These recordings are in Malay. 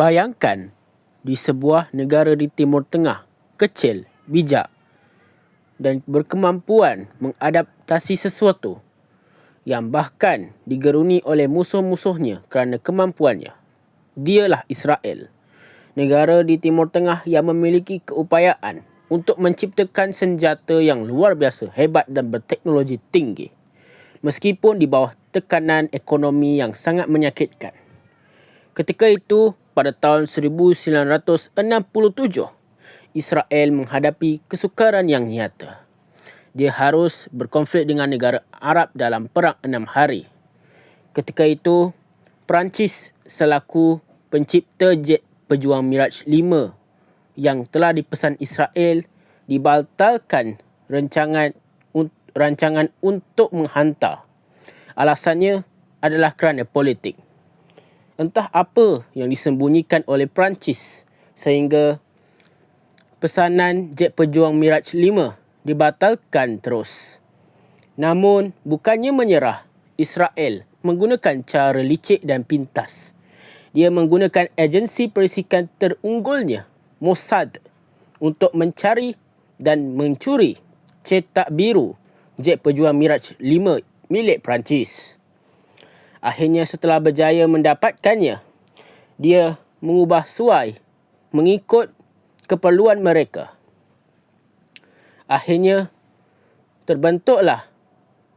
Bayangkan di sebuah negara di Timur Tengah, kecil, bijak dan berkemampuan mengadaptasi sesuatu yang bahkan digeruni oleh musuh-musuhnya kerana kemampuannya. Dialah Israel, negara di Timur Tengah yang memiliki keupayaan untuk menciptakan senjata yang luar biasa hebat dan berteknologi tinggi, meskipun di bawah tekanan ekonomi yang sangat menyakitkan. Ketika itu, pada tahun 1967, Israel menghadapi kesukaran yang nyata. Dia harus berkonflik dengan negara Arab dalam Perang 6 Hari. Ketika itu, Perancis selaku pencipta jet pejuang Mirage 5 yang telah dipesan Israel dibatalkan rancangan untuk menghantar. Alasannya adalah kerana politik. Entah apa yang disembunyikan oleh Perancis sehingga pesanan jet pejuang Mirage 5 dibatalkan terus. Namun, bukannya menyerah, Israel menggunakan cara licik dan pintas. Dia menggunakan agensi perisikan terunggulnya, Mossad, untuk mencari dan mencuri cetak biru jet pejuang Mirage 5 milik Perancis. Akhirnya setelah berjaya mendapatkannya, dia mengubah suai mengikut keperluan mereka. Akhirnya terbentuklah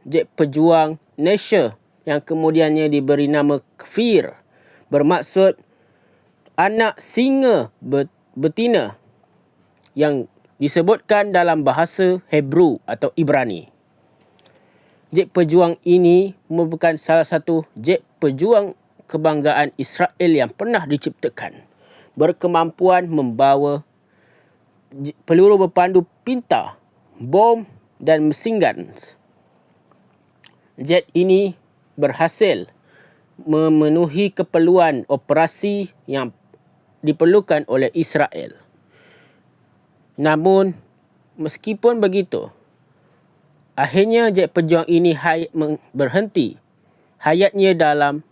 jet pejuang Nasher yang kemudiannya diberi nama Kfir, bermaksud anak singa betina, yang disebutkan dalam bahasa Hebrew atau Ibrani. Jet pejuang ini merupakan salah satu jet pejuang kebanggaan Israel yang pernah diciptakan, berkemampuan membawa peluru berpandu pintar, bom dan mesin gun. Jet ini berhasil memenuhi keperluan operasi yang diperlukan oleh Israel. Namun, meskipun begitu, akhirnya jet pejuang ini berhenti hayatnya dalam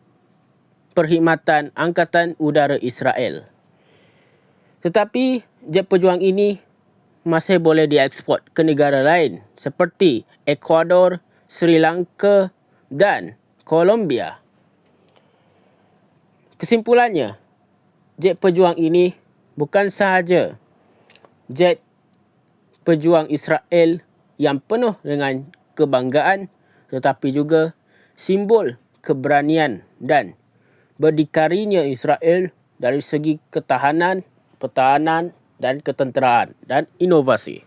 perkhidmatan Angkatan Udara Israel. Tetapi jet pejuang ini masih boleh dieksport ke negara lain seperti Ecuador, Sri Lanka dan Colombia. Kesimpulannya, jet pejuang ini bukan sahaja jet pejuang Israel yang penuh dengan kebanggaan, tetapi juga simbol keberanian dan berdikarinya Israel dari segi ketahanan, pertahanan dan ketenteraan dan inovasi.